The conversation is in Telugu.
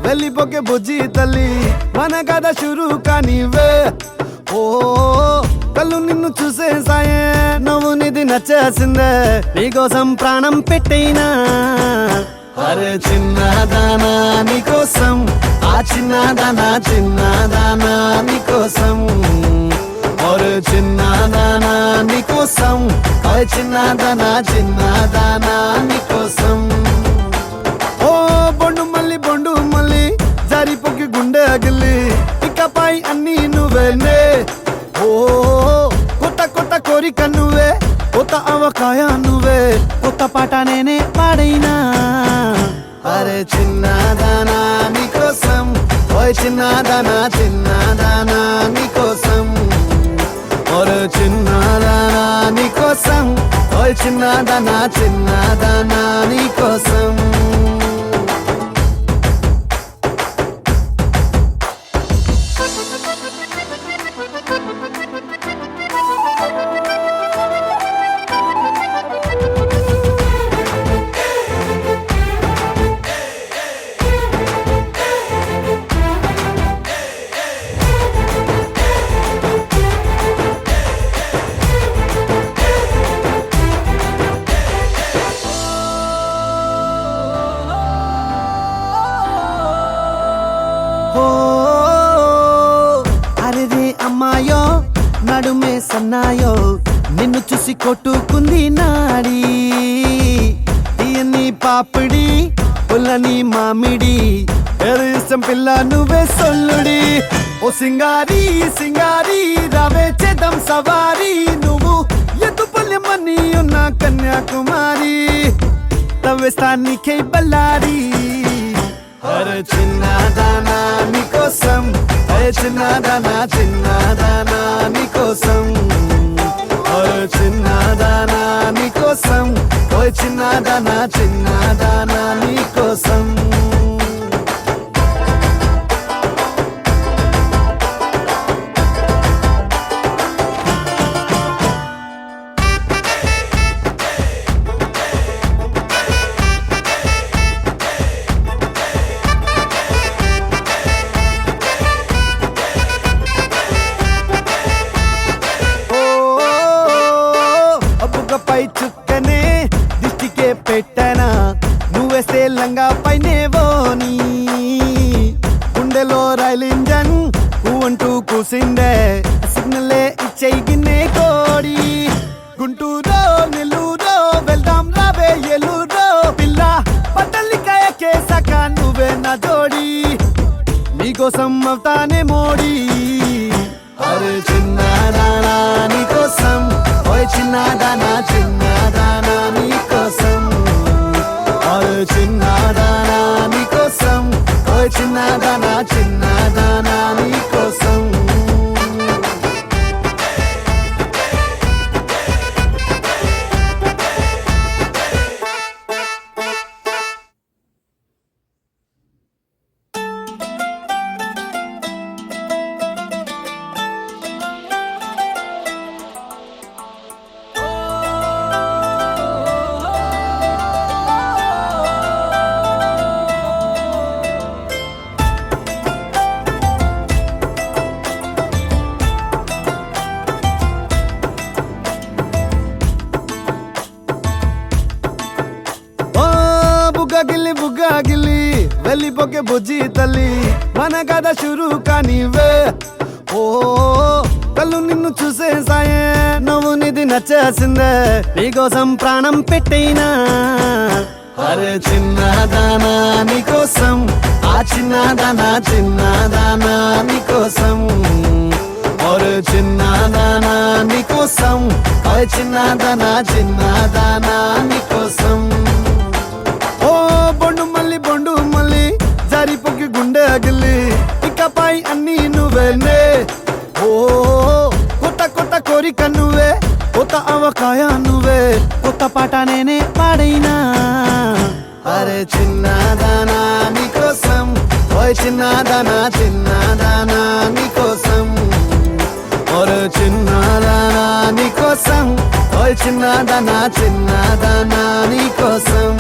వెళ్ళిపోకే బుజ్జి తల్లి మన కథ షురు కానివే ఓ కళ్ళు నిన్ను చూసేసాయే నువ్వు నిధి నచ్చేసిందే నీకోసం ప్రాణం పెట్టైనా అరే చిన్నదానా నీకోసం ఆ చిన్నదానా చిన్నదానా నీకోసం ఒరే చిన్నదానా నీకోసం ఓ చిన్నదానా చిన్నదానా నీకోసం ఓ బొండు మళ్ళీ జారిపోకి గుండె అగిలి ఇకపై అన్ని నువ్వేనే ఓ కొత్త కోరిక నువ్వే కొత్త అవకాయ నువ్వే కొత్త పాట నేనే పాడైనా అరే చిన్నదానా నీకోసం ఓ చిన్నదానా చిన్నదానా నీకోసం ఒరే చిన్నదానా నీకోసం ఓ చిన్నదానా చిన్నదానా నీకోసం అరే అమ్మాయో నడుమే సన్నాయో నిన్ను చూసి కొట్టుకుంది నాడి తీయని పాపిడి పుల్లని మామిడి ఏదో ఇష్టం పిల్ల నువ్వే సొల్లుడి ఓ సింగారి రావే చేద్దాం సవారి నువ్వు ఎదుపల్లెమని ఉన్న కన్యాకుమారి తవ్వేస్తానికై బల్లారి అరే చిన్నదానా నీకోసం అరే చిన్నదానా చిన్నదానా నీకోసం అరే చిన్నదానా నీకోసం ఓ చిన్నదానా చిన్నదానా నీకోసం పై చుక్కనే దిష్టికే పెట్టనా నువ్వేస్తే లంగా పైనేవోని గుండెలో రైలు ఇంజన్ అంటూ కూసిందే సిగ్నలే ఇచ్చేయి గిన్నే కోడి గుంటూరో నెల్లూరో వెళ్దాం రావే ఎల్లూరో పిల్ల పట్టలికాయ కేసాక నువ్వే నా జోడి నీకోసం అవుతానే మోడీ అరే చిన్నదానా నీకోసం ఓయ్ చిన్నదానా చిన్నదానా నీకోసం ఓయ్ చిన్నదానా నీకోసం ఓయ్ చిన్నదానా చిన్నదానా నీకోసం బుగ్గాగిల్లి వెళ్ళిపోకే బుజ్జి తల్లి మన కథ షురు కానివే ఓ కళ్ళు నిన్ను చూసేసాయే నువ్వు నిధి నచ్చేసిందే నీకోసం ప్రాణం పెట్టైనా అరే చిన్నదానా నీకోసం ఆ చిన్నదానా చిన్నదానా నీకోసం ఒరే చిన్నదానా నీకోసం ఓ చిన్నదానా చిన్నదానా నీకోసం ఓ బొండు మళ్ళీ జారిపోకి గుండె అగిలి ఇకపై అన్ని నువ్వేనే ఓ కొత్త కోరిక నువ్వే కొత్త అవకాయ నువ్వే కొత్త పాట నేనే పాడైనా అరే చిన్నదానా నీకోసం ఓ చిన్నదానా చిన్నదానా నీకోసం ఒరే చిన్నదానా నీకోసం ఓ చిన్నదానా చిన్నదానా నీకోసం